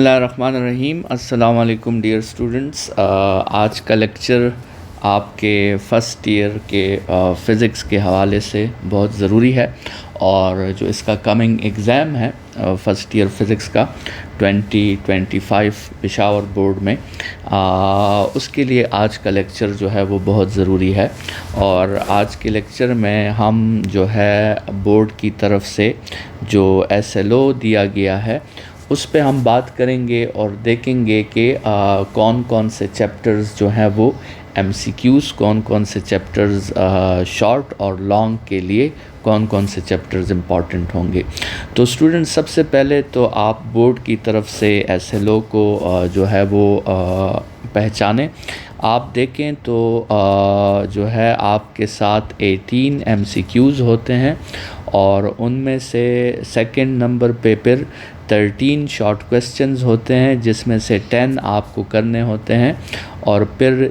اللہ الرحمن الرحیم۔ السلام علیکم ڈیئر اسٹوڈنٹس۔ آج کا لیکچر آپ کے فرسٹ ایئر کے فزکس کے حوالے سے بہت ضروری ہے، اور جو اس کا کمنگ ایگزام ہے فرسٹ ایئر فزکس کا 2025 پشاور بورڈ میں، اس کے لیے آج کا لیکچر جو ہے وہ بہت ضروری ہے۔ اور آج کے لیکچر میں ہم جو ہے بورڈ کی طرف سے جو SLO دیا گیا ہے اس پہ ہم بات کریں گے اور دیکھیں گے کہ کون کون سے چیپٹرز جو ہیں وہ MCQs، کون کون سے چیپٹرز شارٹ اور لانگ کے لیے کون کون سے چیپٹرز امپورٹنٹ ہوں گے۔ تو اسٹوڈنٹ، سب سے پہلے تو آپ بورڈ کی طرف سے SLO کو جو ہے وہ پہچانیں۔ آپ دیکھیں تو جو ہے آپ کے ساتھ 18 MCQs ہوتے ہیں، اور ان میں سے سیکنڈ نمبر پہ پھر 13 شارٹ کویسچنز ہوتے ہیں، جس میں سے 10 آپ کو کرنے ہوتے ہیں، اور پھر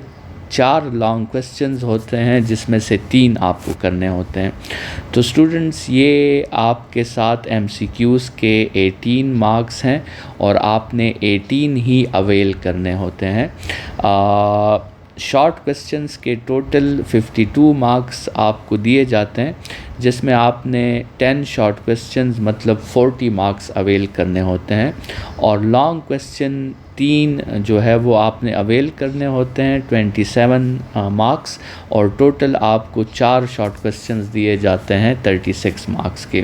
4 لانگ کویسچنز ہوتے ہیں جس میں سے 3 آپ کو کرنے ہوتے ہیں۔ تو اسٹوڈنٹس، یہ آپ کے ساتھ MCQs کے 18 مارکس ہیں، اور آپ نے 18 ہی اویل کرنے ہوتے ہیں۔ شارٹ کویسچنز کے ٹوٹل 52 مارکس آپ کو دیے جاتے ہیں، جس میں آپ نے 10 شارٹ کویسچنز مطلب 40 مارکس اویل کرنے ہوتے ہیں، اور لانگ کویسچن 3 جو ہے وہ آپ نے اویل کرنے ہوتے ہیں 27 مارکس، اور ٹوٹل آپ کو 4 شارٹ کویسچنز دیے جاتے ہیں 36 مارکس کے۔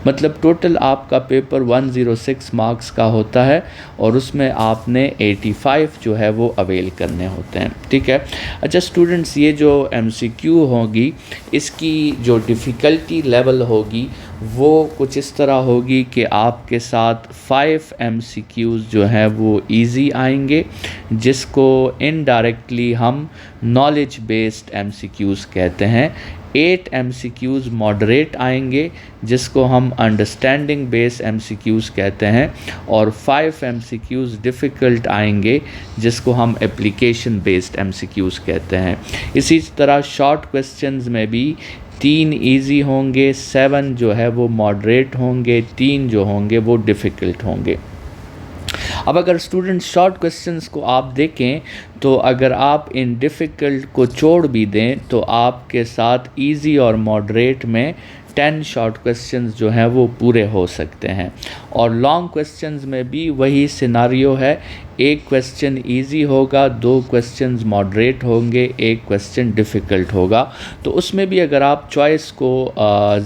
مطلب ٹوٹل آپ کا پیپر 106 مارکس کا ہوتا ہے، اور اس میں آپ نے 85 جو ہے وہ اویل کرنے ہوتے ہیں، ٹھیک ہے۔ اچھا اسٹوڈنٹس، یہ جو MCQ ہوگی اس کی جو ڈیفیکلٹی لیول ہوگی وہ کچھ اس طرح ہوگی کہ آپ کے ساتھ 5 MCQs جو ہیں وہ ایزی آئیں گے، جس کو انڈائریکٹلی ہم نالج بیسڈ MCQs کہتے ہیں۔ 8 MCQs ماڈریٹ آئیں گے، جس کو ہم انڈرسٹینڈنگ بیس MCQs کہتے ہیں، اور 5 MCQs ڈیفیکلٹ آئیں گے، جس کو ہم اپلیکیشن بیسڈ MCQs کہتے ہیں۔ اسی طرح شارٹ کویسچنز میں بھی 3 ایزی ہوں گے، 7 جو ہے وہ ماڈریٹ ہوں گے، 3 جو ہوں گے وہ ڈیفیکلٹ ہوں گے۔ اب اگر اسٹوڈنٹ شارٹ کویسچنز کو آپ دیکھیں تو اگر آپ ان ڈیفیکلٹ کو چھوڑ بھی دیں تو آپ کے ساتھ ایزی اور ماڈریٹ میں 10 شارٹ کویسچنز جو ہیں وہ پورے ہو سکتے ہیں، اور لانگ کویسچنز میں بھی وہی سیناریو ہے۔ ایک کویسچن ایزی ہوگا، 2 کویسچنز ماڈریٹ ہوں گے، 1 کویسچن ڈیفیکلٹ ہوگا۔ تو اس میں بھی اگر آپ چوائس کو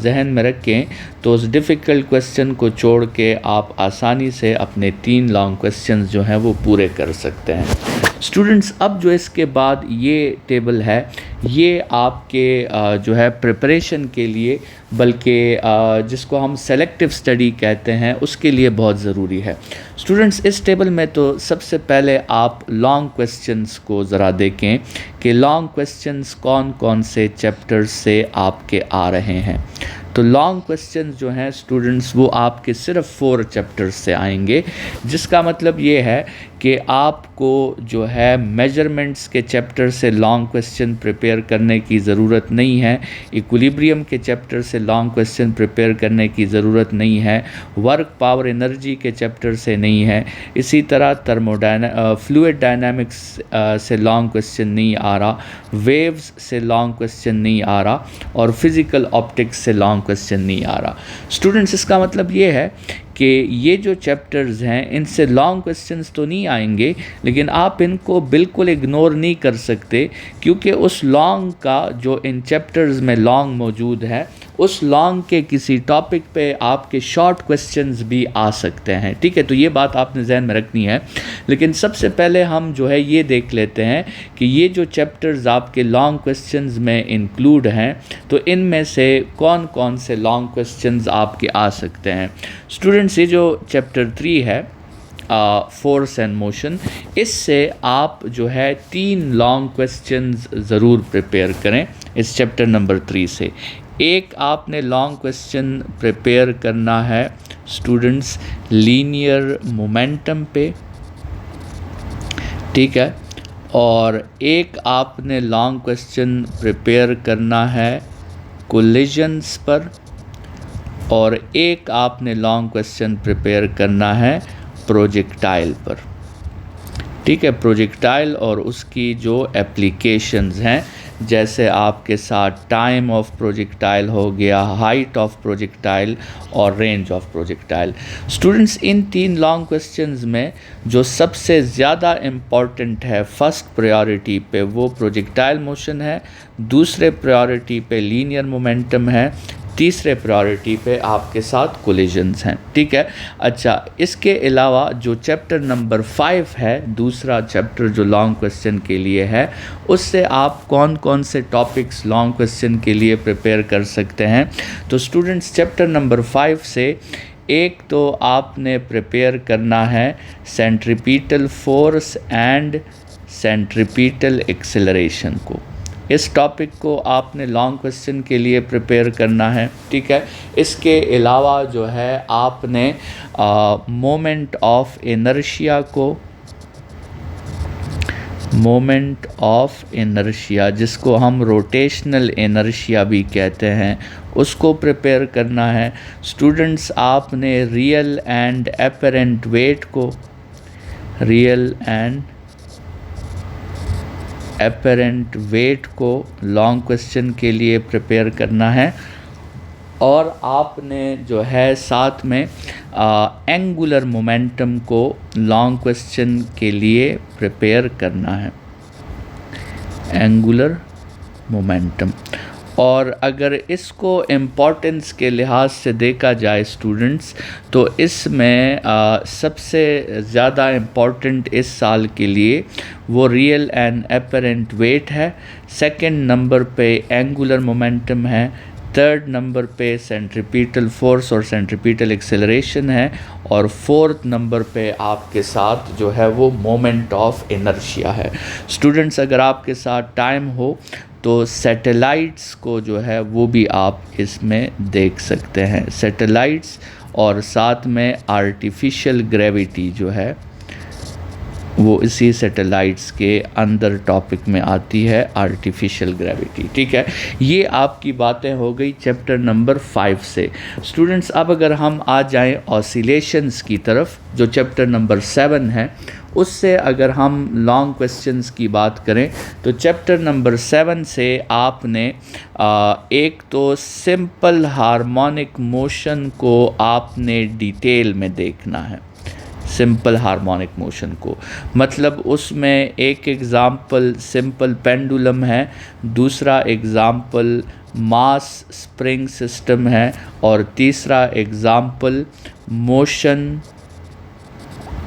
ذہن میں رکھیں تو اس ڈیفیکلٹ کویسچن کو چھوڑ کے آپ آسانی سے اپنے 3 لانگ کویسچنز جو ہیں وہ پورے کر سکتے ہیں۔ اسٹوڈنٹس، اب جو اس کے بعد یہ ٹیبل ہے، یہ آپ کے جو ہے پریپریشن کے لیے، بلکہ جس کو ہم سلیکٹیو اسٹڈی کہتے ہیں، اس کے لیے بہت ضروری ہے۔ اسٹوڈنٹس، اس ٹیبل میں تو سب سے پہلے آپ لانگ کویسچنز کو ذرا دیکھیں کہ لانگ کویسچنز کون کون سے چیپٹر سے آپ کے آ رہے ہیں۔ تو لانگ کویسچنز جو ہیں اسٹوڈنٹس وہ آپ کے صرف 4 چیپٹرز سے آئیں گے، جس کا مطلب یہ ہے کہ آپ کو جو ہے میجرمنٹس کے چیپٹر سے لانگ کویسچن پریپیئر کرنے کی ضرورت نہیں ہے، ایکولیبریم کے چیپٹر سے لانگ کویسچن پریپیئر کرنے کی ضرورت نہیں ہے، ورک پاور انرجی کے چیپٹر سے نہیں ہے، اسی طرح فلوئڈ ڈائنامکس سے لانگ کویسچن نہیں آ رہا، ویوز سے لانگ کویسچن نہیں آ رہا، اور فزیکل آپٹکس سے لانگ کویسچن نہیں آ رہا۔ اسٹوڈنٹس، اس کا مطلب یہ ہے کہ یہ جو چیپٹرز ہیں ان سے لانگ کویسچنز تو نہیں آئیں گے، لیکن آپ ان کو بالکل اگنور نہیں کر سکتے، کیونکہ اس لانگ کا جو ان چیپٹرز میں لانگ موجود ہے، اس لانگ کے کسی ٹاپک پہ آپ کے شارٹ کویسچنز بھی آ سکتے ہیں، ٹھیک ہے۔ تو یہ بات آپ نے ذہن میں رکھنی ہے۔ لیکن سب سے پہلے ہم جو ہے یہ دیکھ لیتے ہیں کہ یہ جو چیپٹرز آپ کے لانگ کویسچنز میں انکلوڈ ہیں، تو ان میں سے کون کون سے لانگ کویسچنز آپ کے آ سکتے ہیں۔ اسٹوڈنٹس، یہ جو چیپٹر 3 ہے، فورس اینڈ موشن، اس سے آپ جو ہے 3 لانگ کویسچنز ضرور پریپیئر کریں اس چیپٹر نمبر 3 سے۔ ایک آپ نے لانگ کویسچن پریپیئر کرنا ہے اسٹوڈنٹس لینئر مومنٹم پہ، ٹھیک ہے، اور ایک آپ نے لانگ کویسچن پریپیئر کرنا ہے کولیجنز پر، اور ایک آپ نے لانگ کویسچن پریپیئر کرنا ہے प्रोजेक्टाइल पर, ठीक है, प्रोजेक्टाइल और उसकी जो एप्लीकेशंस हैं, जैसे आपके साथ टाइम ऑफ प्रोजेक्टाइल हो गया, हाइट ऑफ प्रोजेक्टाइल और range of projectile. Students, in 3 long questions में जो सबसे ज़्यादा इम्पॉर्टेंट है फर्स्ट प्रायोरिटी पे वो प्रोजेक्टाइल मोशन है, दूसरे प्रायोरिटी पे लीनियर मोमेंटम है, तीसरे प्रायोरिटी पे आपके साथ कोलिजन्स हैं, ठीक है। अच्छा, इसके अलावा जो चैप्टर नंबर 5 है, दूसरा चैप्टर जो लॉन्ग क्वेश्चन के लिए है, उससे आप कौन कौन से टॉपिक्स लॉन्ग क्वेश्चन के लिए प्रिपेयर कर सकते हैं। तो स्टूडेंट्स, चैप्टर नंबर 5 से एक तो आपने प्रिपेयर करना है centripetal force and centripetal acceleration को। इस टॉपिक को आपने लॉन्ग क्वेश्चन के लिए प्रिपेयर करना है, ठीक है। इसके अलावा जो है आपने मोमेंट ऑफ इनर्शिया को, मोमेंट ऑफ इनर्शिया जिसको हम रोटेशनल इनर्शिया भी कहते हैं, उसको प्रिपेयर करना है। स्टूडेंट्स, आपने रियल एंड एपरेंट वेट को, रियल एंड एपरेंट वेट को लॉन्ग क्वेश्चन के लिए प्रिपेयर करना है। और आपने जो है साथ में एंगुलर मोमेंटम को लॉन्ग क्वेश्चन के लिए प्रिपेयर करना है, एंगुलर मोमेंटम। और अगर इसको इम्पोर्टेंस के लिहाज से देखा जाए स्टूडेंट्स, तो इसमें सबसे ज़्यादा इम्पॉर्टेंट इस साल के लिए वो रियल एंड एपरेंट वेट है, सेकंड नंबर पे एंगुलर मोमेंटम है, थर्ड नंबर पे सेंट्रीपिटल फोर्स और सेंट्रीपिटल एक्सेलरेशन है, और फोर्थ नंबर पे आपके साथ जो है वो मोमेंट ऑफ इनर्शिया है। स्टूडेंट्स, अगर आपके साथ टाइम हो तो सैटेलाइट्स को जो है वो भी आप इसमें देख सकते हैं, सैटेलाइट्स, और साथ में आर्टिफिशियल ग्रेविटी जो है वो इसी सैटेलाइट्स के अंदर टॉपिक में आती है, आर्टिफिशियल ग्रेविटी, ठीक है। ये आपकी बातें हो गई चैप्टर नंबर 5 से। स्टूडेंट्स, अब अगर हम आ जाएं ऑसिलेशंस की तरफ, जो चैप्टर नंबर 7 है, उससे अगर हम लॉन्ग क्वेश्चंस की बात करें तो चैप्टर नंबर 7 से आपने एक तो सिंपल हार्मोनिक मोशन को आपने डिटेल में देखना है, सिंपल हार्मोनिक मोशन को, मतलब उसमें एक एग्ज़ाम्पल सिंपल पेंडुलम है, दूसरा एग्ज़ाम्पल मास स्प्रिंग सिस्टम है, और तीसरा example motion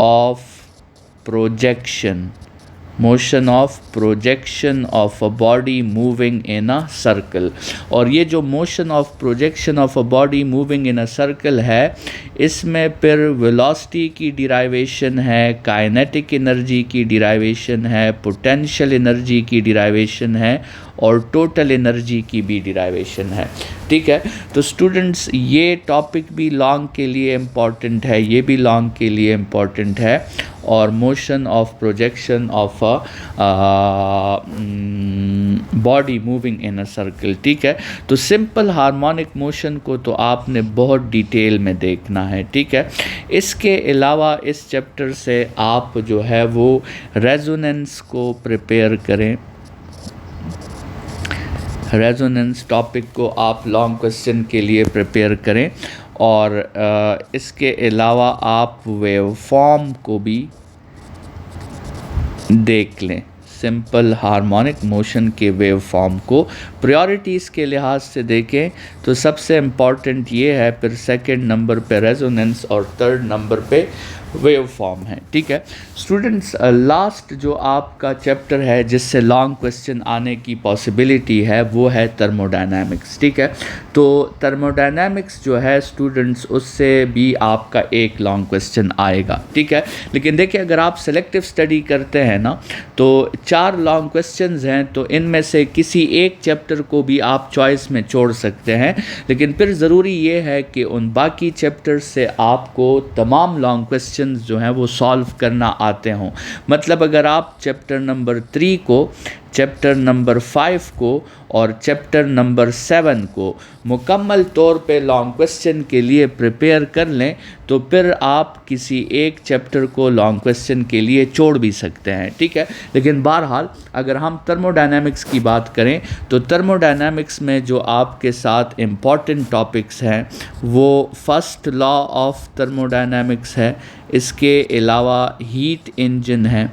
of projection, motion of projection of a body moving in a circle. और ये जो motion of projection of a body moving in a circle है, इसमें फिर वेलोसिटी की डिराइवेशन है, काइनेटिक एनर्जी की डिराइवेशन है, पोटेंशियल एनर्जी की डिराइवेशन है, और टोटल एनर्जी की भी डिराइवेशन है, ठीक है। तो स्टूडेंट्स, ये टॉपिक भी लॉन्ग के लिए इम्पॉर्टेंट है, ये भी लॉन्ग के लिए इम्पॉर्टेंट है, और motion of projection of a body moving in a circle, ठीक है। तो सिंपल हार्मोनिक मोशन को तो आपने बहुत डिटेल में देखना है, ठीक है। इसके अलावा इस चैप्टर से आप जो है वो रेजोनेंस को प्रिपेयर करें, रेजोनेंस टॉपिक को आप लॉन्ग क्वेश्चन के लिए प्रिपेयर करें, और इसके अलावा आप वेव फॉर्म को भी देख लें, सिंपल हार्मोनिक मोशन के वेव फॉर्म को प्रायोरिटीज़ के लिहाज से देखें तो सबसे इम्पॉर्टेंट ये है, फिर सेकंड नंबर पे रेजोनेंस और थर्ड नंबर पे वेव फॉर्म है, ठीक है। स्टूडेंट्स, लास्ट जो आपका चैप्टर है जिससे लॉन्ग क्वेश्चन आने की पॉसिबिलिटी है वो है थर्मोडायनामिक्स, ठीक है। तो थर्मोडायनामिक्स जो है स्टूडेंट्स, उससे भी आपका एक लॉन्ग क्वेश्चन आएगा, ठीक है। लेकिन देखिए, अगर आप सेलेक्टिव स्टडी करते हैं ना, तो 4 लॉन्ग क्वेश्चंस हैं, तो इनमें से किसी एक चैप्टर को भी आप चॉइस में छोड़ सकते हैं, लेकिन फिर ज़रूरी ये है कि उन बाकी चैप्टर्स से आपको तमाम लॉन्ग क्वेश्चंस जो हैं वो सॉल्व करना आते हों। मतलब अगर आप चैप्टर नंबर 3 को चैप्टर नंबर 5 को और चैप्टर नंबर 7 को मुकम्मल तौर पे लॉन्ग क्वेश्चन के लिए प्रिपेयर कर लें, तो फिर आप किसी एक चैप्टर को लॉन्ग क्वेश्चन के लिए छोड़ भी सकते हैं, ठीक है। लेकिन बहरहाल अगर हम थर्मोडायनामिक्स की बात करें तो थर्मोडायनामिक्स में जो आपके साथ इम्पॉर्टेंट टॉपिक्स हैं वो फर्स्ट लॉ ऑफ थर्मोडायनामिक्स है, इसके अलावा हीट इंजन है,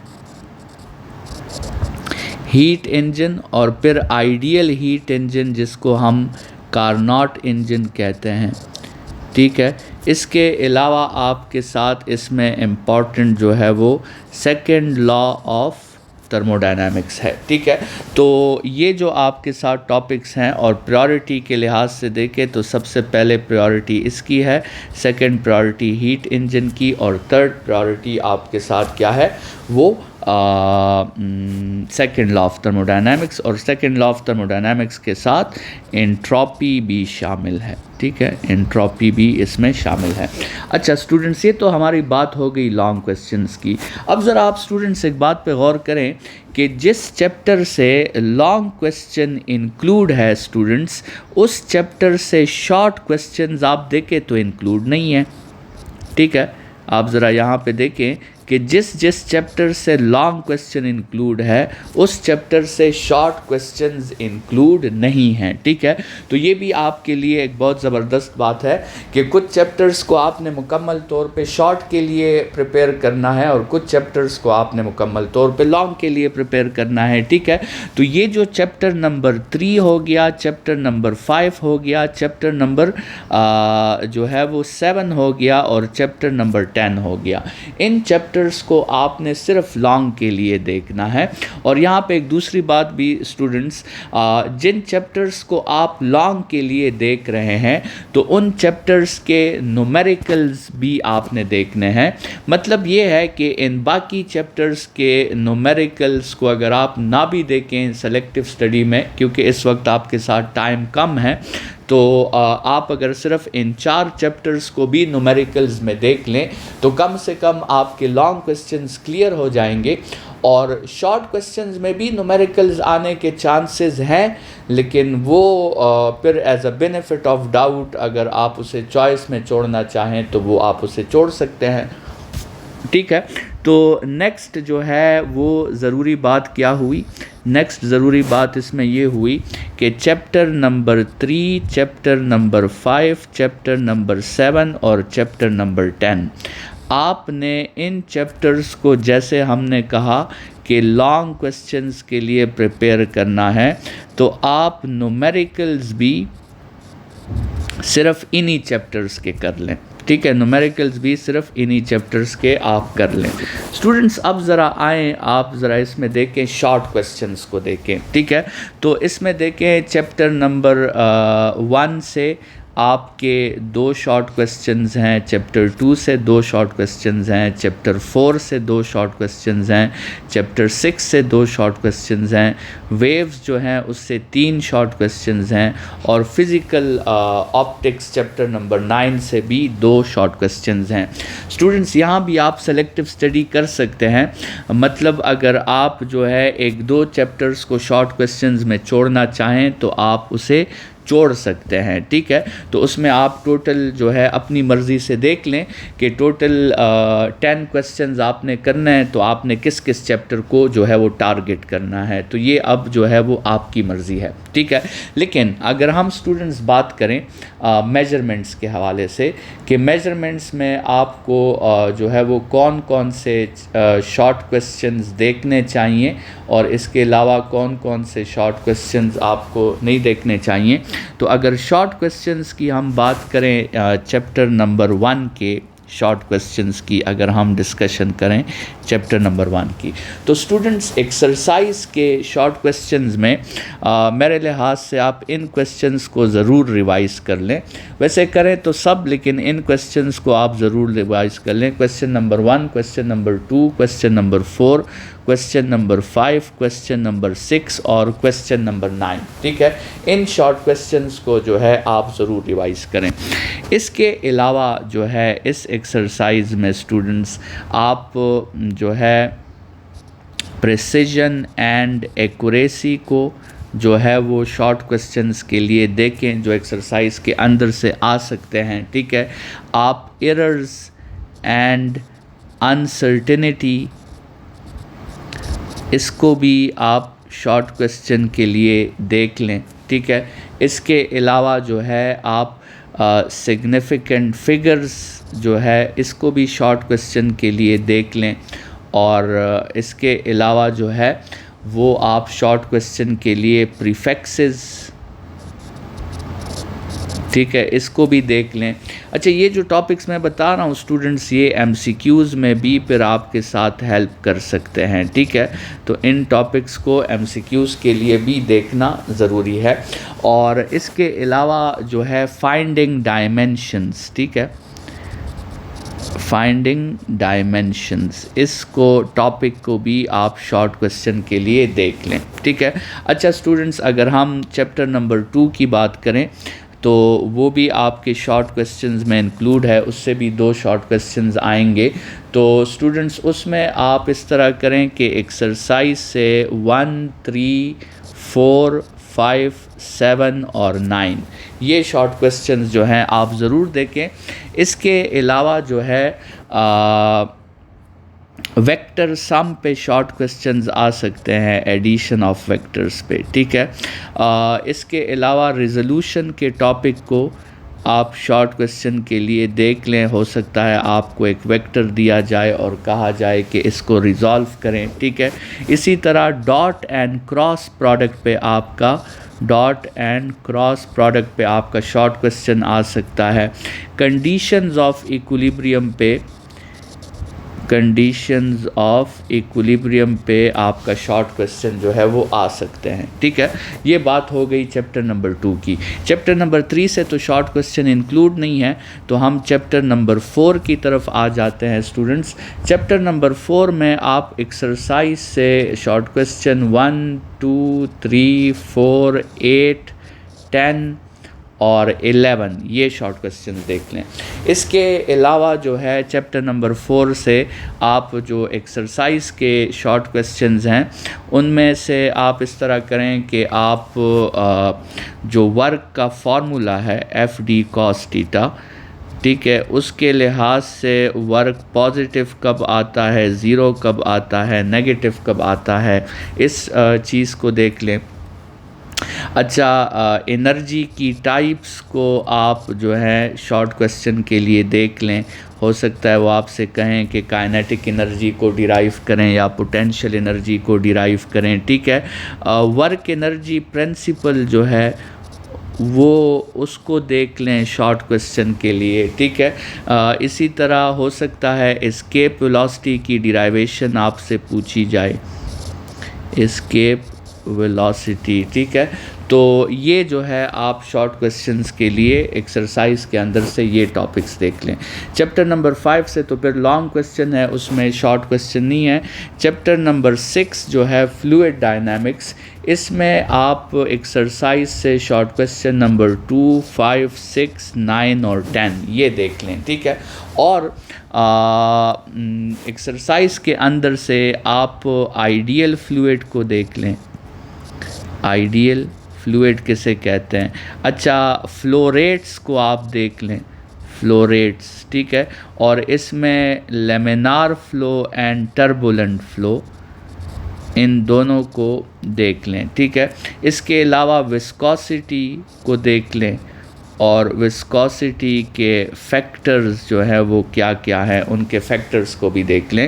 हीट इंजन और फिर आइडियल हीट इंजन जिसको हम कार्नोट इंजन कहते हैं, ठीक है। इसके अलावा आपके साथ इसमें इम्पॉर्टेंट जो है वो सेकंड लॉ ऑफ थर्मोडायनामिक्स है, ठीक है। तो ये जो आपके साथ टॉपिक्स हैं और प्रायोरिटी के लिहाज से देखें तो सबसे पहले प्रायोरिटी इसकी है, सेकंड प्रायोरिटी हीट इंजन की और थर्ड प्रायोरिटी आपके साथ क्या है वो सेकंड लॉ ऑफ थर्मोडायनामिक्स, और सेकंड लॉ ऑफ थर्मोडायनामिक्स के साथ एंट्रोपी भी शामिल है, ठीक है, एंट्रोपी भी इसमें शामिल है। अच्छा स्टूडेंट्स, ये तो हमारी बात हो गई लॉन्ग क्वेश्चंस की। अब ज़रा आप स्टूडेंट्स एक बात पे गौर करें कि जिस चैप्टर से लॉन्ग क्वेश्चन इंक्लूड है स्टूडेंट्स, उस चैप्टर से शॉर्ट क्वेश्चंस आप देखें तो इंक्लूड नहीं है, ठीक है। आप ज़रा यहाँ पे देखें कि जिस चैप्टर से लॉन्ग क्वेश्चन इंक्लूड है उस चैप्टर से शॉर्ट क्वेश्चंस इंक्लूड नहीं हैं, ठीक है। तो ये भी आपके लिए एक बहुत ज़बरदस्त बात है कि कुछ चैप्टर्स को आपने मुकम्मल तौर पे शॉर्ट के लिए प्रिपेयर करना है और कुछ चैप्टर्स को आपने मुकम्मल तौर पे लॉन्ग के लिए प्रिपेयर करना है, ठीक है। तो ये जो चैप्टर नंबर 3 हो गया, चैप्टर नंबर 5 हो गया, चैप्टर नंबर जो है वो 7 हो गया और चैप्टर नंबर 10 हो गया, इन चैप्टर्स को आपने सिर्फ लॉन्ग के लिए देखना है। और यहाँ पे एक दूसरी बात भी स्टूडेंट्स, जिन चैप्टर्स को आप लॉन्ग के लिए देख रहे हैं तो उन चैप्टर्स के न्यूमेरिकल्स भी आपने देखने हैं। मतलब ये है कि इन बाकी चैप्टर्स के न्यूमेरिकल्स को अगर आप ना भी देखें सेलेक्टिव स्टडी में, क्योंकि इस वक्त आपके साथ टाइम कम है, तो आप अगर सिर्फ इन 4 चैप्टर्स को भी न्यूमेरिकल्स में देख लें तो कम से कम आपके लॉन्ग क्वेश्चंस क्लियर हो जाएंगे। और शॉर्ट क्वेश्चंस में भी न्यूमेरिकल्स आने के चांसेस हैं, लेकिन वो फिर as a benefit of doubt अगर आप उसे चॉइस में छोड़ना चाहें तो वो आप उसे छोड़ सकते हैं, ठीक है। तो नेक्स्ट जो है वो ज़रूरी बात क्या हुई, नेक्स्ट ज़रूरी बात इसमें ये हुई कि chapter number 3, chapter number 5, chapter number 7 और चैप्टर नंबर 10, आपने इन चैप्टर्स को जैसे हमने कहा कि लॉन्ग क्वेश्चंस के लिए प्रिपेयर करना है, तो आप न्यूमेरिकल्स भी सिर्फ इन्हीं चैप्टर्स के कर लें, ठीक है। न्यूमेरिकल्स भी सिर्फ इन्हीं चैप्टर्स के आप कर लें। स्टूडेंट्स अब ज़रा आएँ, आप ज़रा इसमें देखें, शॉर्ट क्वेश्चंस को देखें, ठीक है। तो इसमें देखें चैप्टर नंबर 1 से आपके 2 शॉर्ट क्वेश्चंस हैं, चैप्टर 2 से 2 शॉर्ट क्वेश्चंस हैं, चैप्टर 4 से 2 शॉर्ट क्वेश्चंस हैं, चैप्टर 6 से 2 शॉर्ट क्वेश्चंस हैं, वेव्स जो हैं उससे 3 शॉर्ट क्वेश्चंस हैं, और फिज़िकल ऑप्टिक्स चैप्टर नंबर 9 से भी 2 शॉर्ट क्वेश्चंस हैं। स्टूडेंट्स यहाँ भी आप सेलेक्टिव स्टडी कर सकते हैं, मतलब अगर आप जो है 1-2 चैप्टर्स को शॉर्ट क्वेश्चंस में छोड़ना चाहें तो आप उसे छोड़ सकते हैं, ठीक है। तो उसमें आप टोटल जो है अपनी मर्ज़ी से देख लें कि टोटल 10 क्वेश्चंस आपने करना है, तो आपने किस किस चैप्टर को जो है वो टारगेट करना है, तो ये अब जो है वो आपकी मर्ज़ी है, ठीक है। लेकिन अगर हम स्टूडेंट्स बात करें मेजरमेंट्स के हवाले से कि मेजरमेंट्स में आपको जो है वो कौन कौन से शॉर्ट क्वेश्चंस देखने चाहिए और इसके अलावा कौन कौन से शॉर्ट क्वेश्चंस आपको नहीं देखने चाहिए, तो अगर शॉर्ट क्वेश्चंस की हम बात करें चैप्टर नंबर 1 के शॉर्ट क्वेश्चंस की अगर हम डिस्कशन करें चैप्टर नंबर 1 की, तो स्टूडेंट्स एक्सरसाइज के शॉर्ट क्वेश्चंस में मेरे लिहाज से आप इन क्वेश्चंस को ज़रूर रिवाइज़ कर लें। वैसे करें तो सब, लेकिन इन क्वेश्चंस को आप ज़रूर रिवाइज़ कर लें। Question number 1, question number 2, question number 4, question number 5, question number 6 और क्वेश्चन नंबर 9, ठीक है। इन शॉर्ट क्वेश्चंस को जो है आप ज़रूर रिवाइज़ करें। इसके अलावा जो है इस एक्सरसाइज में स्टूडेंट्स आप जो है प्रेसिजन एंड एक्यूरेसी को जो है वो शॉर्ट क्वेश्चंस के लिए देखें जो एक्सरसाइज के अंदर से आ सकते हैं, ठीक है। आप एरर्स एंड अनसर्टेनिटी, इसको भी आप शॉर्ट क्वेश्चन के लिए देख लें, ठीक है। इसके अलावा जो है आप सिग्निफिकेंट फिगर्स जो है इसको भी शॉर्ट क्वेश्चन के लिए देख लें, और इसके अलावा जो है वो आप शॉर्ट क्वेश्चन के लिए प्रीफिक्सेस, ठीक है, इसको भी देख लें। अच्छा, ये जो टॉपिक्स मैं बता रहा हूँ स्टूडेंट्स, ये एमसीक्यूज़ में भी फिर आपके साथ हेल्प कर सकते हैं, ठीक है। तो इन टॉपिक्स को एमसीक्यूज़ के लिए भी देखना ज़रूरी है। और इसके अलावा जो है फाइंडिंग डायमेंशंस, ठीक है, फाइंडिंग डायमेंशंस, इसको टॉपिक को भी आप शॉर्ट क्वेश्चन के लिए देख लें, ठीक है। अच्छा स्टूडेंट्स, अगर हम चैप्टर नंबर 2 की बात करें तो वो भी आपके शॉर्ट क्वेश्चंस में इंक्लूड है, उससे भी 2 शॉर्ट क्वेश्चंस आएंगे। तो स्टूडेंट्स उसमें आप इस तरह करें कि एक्सरसाइज से 1, 3, 4, 5, 7 और 9 ये शॉर्ट क्वेश्चंस जो हैं आप ज़रूर देखें। इसके अलावा जो है वेक्टर सम पे शॉर्ट क्वेश्चंस आ सकते हैं, एडिशन ऑफ वेक्टर्स पे, ठीक है। इसके अलावा रिजोल्यूशन के टॉपिक को आप शॉर्ट क्वेश्चन के लिए देख लें। हो सकता है आपको एक वेक्टर दिया जाए और कहा जाए कि इसको रिजॉल्व करें, ठीक है। इसी तरह डॉट एंड क्रॉस प्रोडक्ट पे आपका शॉर्ट क्वेश्चन आ सकता है। कंडीशंस ऑफ इक्विलिब्रियम पे आपका शॉर्ट क्वेश्चन जो है वो आ सकते हैं, ठीक है। ये बात हो गई चैप्टर नंबर 2 की। चैप्टर नंबर 3 से तो शॉर्ट क्वेश्चन इंक्लूड नहीं है, तो हम चैप्टर नंबर 4 की तरफ आ जाते हैं स्टूडेंट्स। चैप्टर नंबर 4 में आप एक्सरसाइज से शॉर्ट क्वेश्चन 1, 2, 3, 4, 8, 10 और 11 ये शॉर्ट क्वेश्चन देख लें। इसके अलावा जो है चैप्टर नंबर 4 से आप जो एक्सरसाइज के शॉर्ट क्वेश्चंस हैं उनमें से आप इस तरह करें कि आप जो वर्क का फार्मूला है FD cos थीटा, ठीक है, उसके लिहाज से वर्क पॉजिटिव कब आता है, ज़ीरो कब आता है, नेगेटिव कब आता है, इस चीज़ को देख लें। अच्छा, एनर्जी की टाइप्स को आप जो है शॉर्ट क्वेश्चन के लिए देख लें। हो सकता है वो आपसे कहें कि काइनेटिक एनर्जी को डिराइव करें या पोटेंशियल एनर्जी को डिराइव करें, ठीक है। वर्क एनर्जी प्रिंसिपल जो है वो उसको देख लें शॉर्ट क्वेश्चन के लिए, ठीक है। इसी तरह हो सकता है एस्केप वेलोसिटी की डिराइवेशन आपसे पूछी जाए, एस्केप वेलोसिटी, ठीक है। तो ये जो है आप शॉर्ट क्वेश्चंस के लिए एक्सरसाइज के अंदर से ये टॉपिक्स देख लें। चैप्टर नंबर 5 से तो फिर लॉन्ग क्वेश्चन है, उसमें शॉर्ट क्वेश्चन नहीं है। चैप्टर नंबर 6 जो है फ्लूइड डायनामिक्स, इसमें आप एक्सरसाइज से शॉर्ट क्वेश्चन नंबर 2, 5, 6, 9 और 10 ये देख लें, ठीक है। और एक्सरसाइज के अंदर से आप आइडियल फ्लूइड को देख लें। आइडियल फ्लूइड किसे कहते हैं? अच्छा, फ्लो रेट्स को आप देख लें, फ्लो रेट्स, ठीक है। और इसमें laminar flow and turbulent flow, इन दोनों को देख लें, ठीक है। इसके अलावा विस्कोसिटी को देख लें और विस्कोसिटी के फैक्टर्स जो है वो क्या क्या हैं, उनके फैक्टर्स को भी देख लें।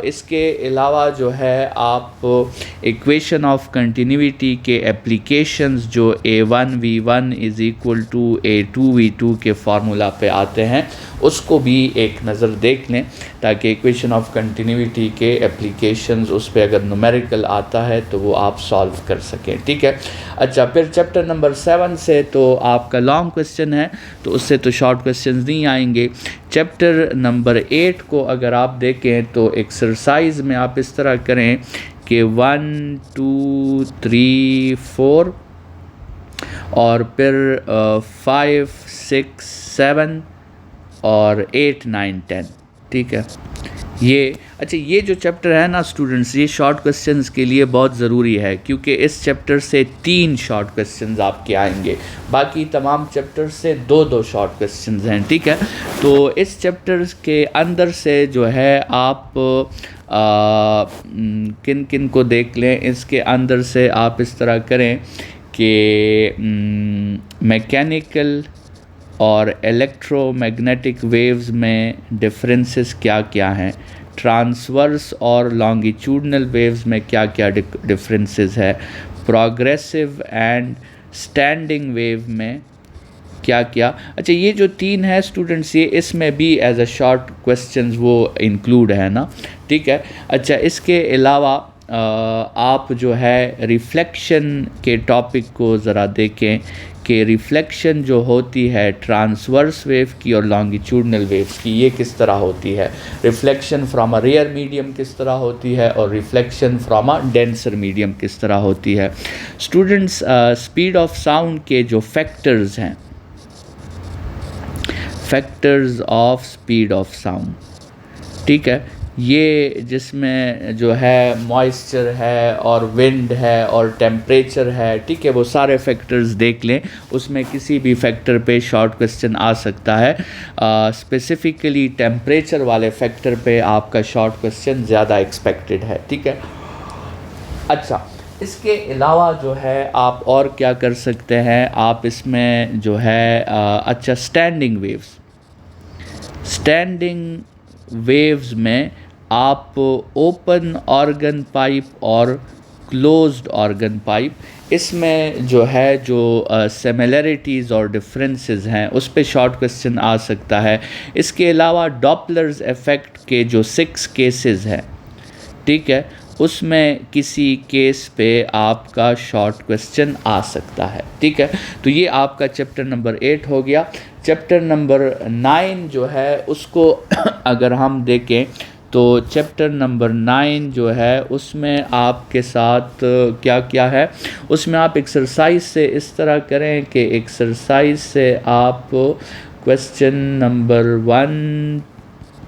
इसके अलावा जो है आप इक्वेशन ऑफ कंटिन्यूटी के एप्लीकेशंस जो A1V1 is equal to A2V2 के फार्मूला पे आते हैं उसको भी एक नज़र देख लें, ताकि इक्वेशन ऑफ कंटिन्यूटी के एप्लीकेशंस उस पर अगर न्यूमेरिकल आता है तो वो आप सॉल्व कर सकें, ठीक है। अच्छा, फिर चैप्टर नंबर 7 से तो आपका लॉन्ग क्वेश्चन है, तो उससे तो शॉर्ट क्वेश्चंस नहीं आएंगे। चैप्टर नंबर 8 को अगर आप देखें तो एक्सरसाइज में आप इस तरह करें कि 1, 2, 3, 4 और फिर 5, 6, 7 और 8, 9, 10, ठीक है। یہ اچھا، یہ جو چیپٹر ہے نا اسٹوڈنٹس، یہ شارٹ کوسچنز کے لیے بہت ضروری ہے، کیونکہ اس چیپٹر سے 3 شارٹ کوسچنز آپ کے آئیں گے، باقی تمام چیپٹر سے 2 شارٹ کوسچنز ہیں، ٹھیک ہے؟ تو اس چیپٹر کے اندر سے جو ہے آپ کن کن کو دیکھ لیں، اس کے اندر سے آپ اس طرح کریں کہ میکینیکل اور الیکٹرو میگنیٹک ویوز میں ڈفرینسز کیا کیا ہیں، ٹرانسورس اور لانگیچوڈنل ویوز میں کیا کیا ڈفرینسز ہے، پروگریسو اینڈ اسٹینڈنگ ویو میں کیا کیا۔ اچھا، یہ جو 3 ہے اسٹوڈنٹس، یہ اس میں بھی ایز اے شارٹ کوسچنز وہ انکلوڈ ہے نا، ٹھیک ہے؟ اچھا، اس کے علاوہ آپ جو ہے ریفلیکشن کے ٹاپک کو ذرا دیکھیں کہ ریفلیکشن جو ہوتی ہے ٹرانسورس ویو کی اور لانگیچوڈنل ویوز کی، یہ کس طرح ہوتی ہے، reflection from a rare medium کس طرح ہوتی ہے، اور reflection from a dancer medium کس طرح ہوتی ہے۔ اسٹوڈنٹس، اسپیڈ آف ساؤنڈ کے جو فیکٹرز ہیں، factors of speed of sound, ٹھیک ہے، یہ جس میں جو ہے موئسچر ہے اور ونڈ ہے اور ٹیمپریچر ہے، ٹھیک ہے، وہ سارے فیکٹرز دیکھ لیں، اس میں کسی بھی فیکٹر پہ شارٹ کوسچن آ سکتا ہے، اسپیسیفکلی ٹیمپریچر والے فیکٹر پہ آپ کا شارٹ کوسچن زیادہ ایکسپیکٹڈ ہے، ٹھیک ہے۔ اچھا، اس کے علاوہ جو ہے آپ اور کیا کر سکتے ہیں، آپ اس میں جو ہے اچھا اسٹینڈنگ ویوز میں آپ اوپن آرگن پائپ اور کلوزڈ آرگن پائپ، اس میں جو ہے جو سملیرٹیز اور ڈفرینسز ہیں اس پہ شارٹ کوسچن آ سکتا ہے۔ اس کے علاوہ ڈاپلرز ایفیکٹ کے جو 6 کیسز ہیں، ٹھیک ہے، اس میں کسی کیس پہ آپ کا شارٹ کوسچن آ سکتا ہے، ٹھیک ہے۔ تو یہ آپ کا چیپٹر نمبر 8 ہو گیا۔ چیپٹر نمبر 9 جو ہے اس کو اگر ہم دیکھیں تو چیپٹر نمبر 9 جو ہے اس میں آپ کے ساتھ کیا کیا ہے، اس میں آپ ایکسرسائز سے اس طرح کریں کہ ایکسرسائز سے آپ کوسچن نمبر 1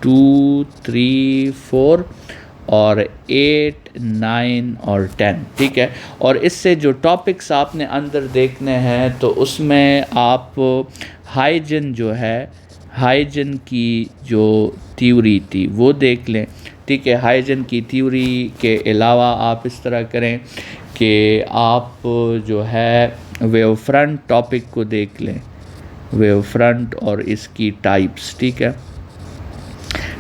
2 3 4 اور 8 9 اور 10، ٹھیک ہے، اور اس سے جو ٹاپکس آپ نے اندر دیکھنے ہیں تو اس میں آپ ہائیجن جو ہے، ہائیجن کی جو تھیوری تھی وہ دیکھ لیں، ٹھیک ہے۔ ہائیجن کی تھیوری کے علاوہ آپ اس طرح کریں کہ آپ جو ہے ویو فرنٹ ٹاپک کو دیکھ لیں، ویو فرنٹ اور اس کی ٹائپس، ٹھیک ہے،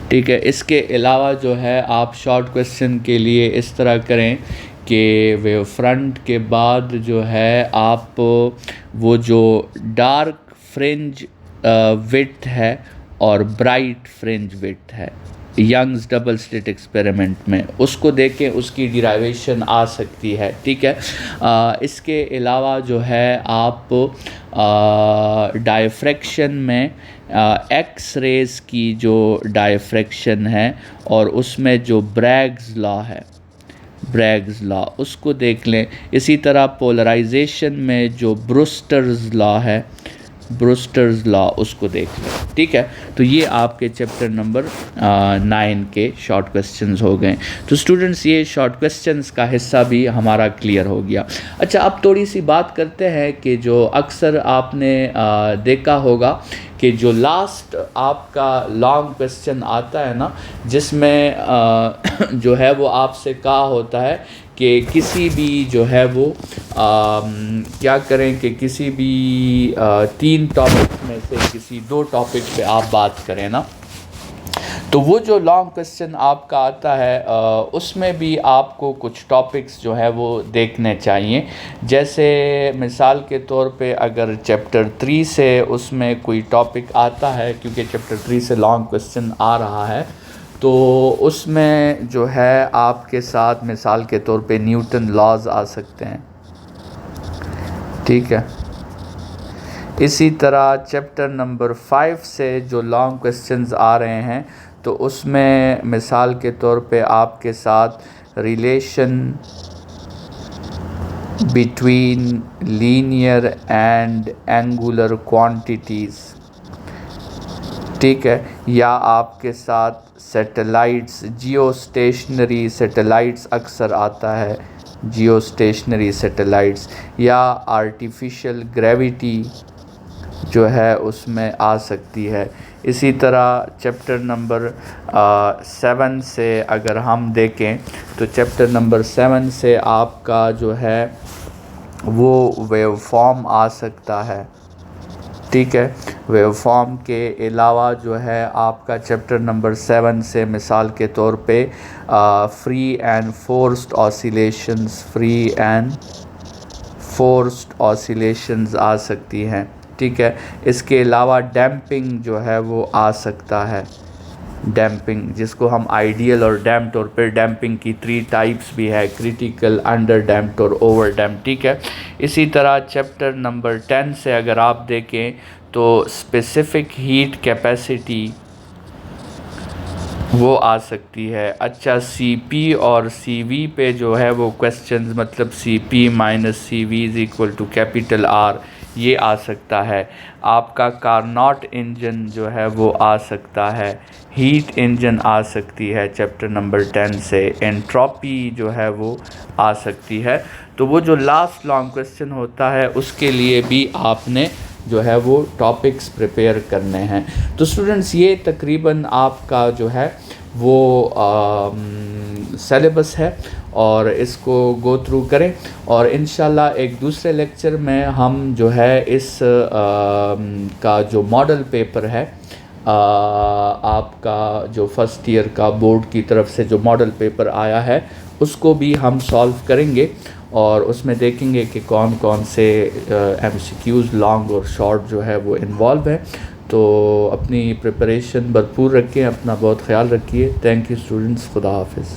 ٹھیک ہے۔ اس کے علاوہ جو ہے آپ شارٹ کوسچن کے لیے اس طرح کریں کہ ویو فرنٹ کے بعد جو ہے آپ وہ جو ڈارک فرنج وڈتھ ہے اور برائٹ فرنج وڈتھ ہے ینگز ڈبل سلٹ ایکسپیریمنٹ میں، اس کو دیکھیں، اس کی ڈیرائیویشن آ سکتی ہے، ٹھیک ہے۔ اس کے علاوہ جو ہے آپ ڈائفریکشن میں ایکس ریز کی جو ڈائفریکشن ہے اور اس میں جو بریگز لا ہے، بریگز لا، اس کو دیکھ لیں۔ اسی طرح پولرائزیشن میں جو بروسٹرز لا ہے، بروسٹرز لا، اس کو دیکھ لیں، ٹھیک ہے۔ تو یہ آپ کے چیپٹر نمبر 9 کے شارٹ کوسچنز ہو گئے۔ تو اسٹوڈنٹس، یہ شارٹ کوسچنز کا حصہ بھی ہمارا کلیئر ہو گیا۔ اچھا، اب تھوڑی سی بات کرتے ہیں کہ جو اکثر آپ نے دیکھا ہوگا کہ جو لاسٹ آپ کا لانگ کوسچن آتا ہے نا، جس میں جو ہے وہ آپ سے کہا ہوتا ہے کہ کسی بھی جو ہے وہ کیا کریں کہ کسی بھی 3 ٹاپک میں سے کسی 2 ٹاپک پہ آپ بات کریں نا، تو وہ جو لانگ کوسچن آپ کا آتا ہے اس میں بھی آپ کو کچھ ٹاپکس جو ہے وہ دیکھنے چاہیے۔ جیسے مثال کے طور پہ اگر چیپٹر 3 سے اس میں کوئی ٹاپک آتا ہے، کیونکہ چیپٹر 3 سے لانگ کوسچن آ رہا ہے، تو اس میں جو ہے آپ کے ساتھ مثال کے طور پہ نیوٹن لاز آ سکتے ہیں، ٹھیک ہے۔ اسی طرح چیپٹر نمبر 5 سے جو لانگ کوسچنز آ رہے ہیں تو اس میں مثال کے طور پہ آپ کے ساتھ relation between linear and Angular quantities, ٹھیک ہے، یا آپ کے ساتھ سیٹلائٹس، جیو اسٹیشنری سیٹلائٹس اکثر آتا ہے، جیو اسٹیشنری سیٹلائٹس، یا آرٹیفیشل گریویٹی جو ہے اس میں آ سکتی ہے۔ اسی طرح چیپٹر نمبر 7 سے اگر ہم دیکھیں تو چیپٹر نمبر 7 سے آپ کا جو ہے وہ ویو فارم آ سکتا ہے، ٹھیک ہے۔ ویو فارم کے علاوہ جو ہے آپ کا چیپٹر نمبر 7 سے مثال کے طور پہ free and forced oscillations, free and forced oscillations آ سکتی ہیں، ٹھیک ہے۔ اس کے علاوہ ڈیمپنگ جو ہے وہ آ سکتا ہے، ڈیمپنگ جس کو ہم آئیڈیل اور ڈیمپڈ، اور پھر ڈیمپنگ کی 3 ٹائپس بھی ہے، کریٹیکل، انڈر ڈیمپڈ اور اوور ڈیمپڈ، ٹھیک ہے۔ اسی طرح چیپٹر نمبر 10 سے اگر آپ دیکھیں تو اسپیسیفک ہیٹ کیپیسٹی وہ آ سکتی ہے۔ اچھا، سی پی اور سی وی پہ جو ہے وہ کویسچنز، مطلب C P minus C V is equal to capital R, یہ آ سکتا ہے۔ آپ کا کارنوٹ انجن جو ہے وہ آ سکتا ہے، ہیٹ انجن آ سکتی ہے چیپٹر نمبر 10 سے، انٹروپی جو ہے وہ آ سکتی ہے۔ تو وہ جو لاسٹ لانگ کویسچن ہوتا ہے اس کے لیے بھی آپ نے جو ہے وہ ٹاپکس پریپیئر کرنے ہیں۔ تو اسٹوڈنٹس یہ تقریباً آپ کا جو ہے وہ سیلیبس ہے، اور اس کو گو تھرو کریں، اور انشاءاللہ ایک دوسرے لیکچر میں ہم جو ہے اس کا جو ماڈل پیپر ہے، آپ کا جو فرسٹ ایئر کا بورڈ کی طرف سے جو ماڈل پیپر آیا ہے اس کو بھی ہم سالو کریں گے، اور اس میں دیکھیں گے کہ کون کون سے ایم سی کیوز لانگ اور شارٹ جو ہے وہ انوالو ہے۔ تو اپنی پریپریشن بھرپور رکھیں، اپنا بہت خیال رکھیے۔ تھینک یو اسٹوڈنٹس، خدا حافظ۔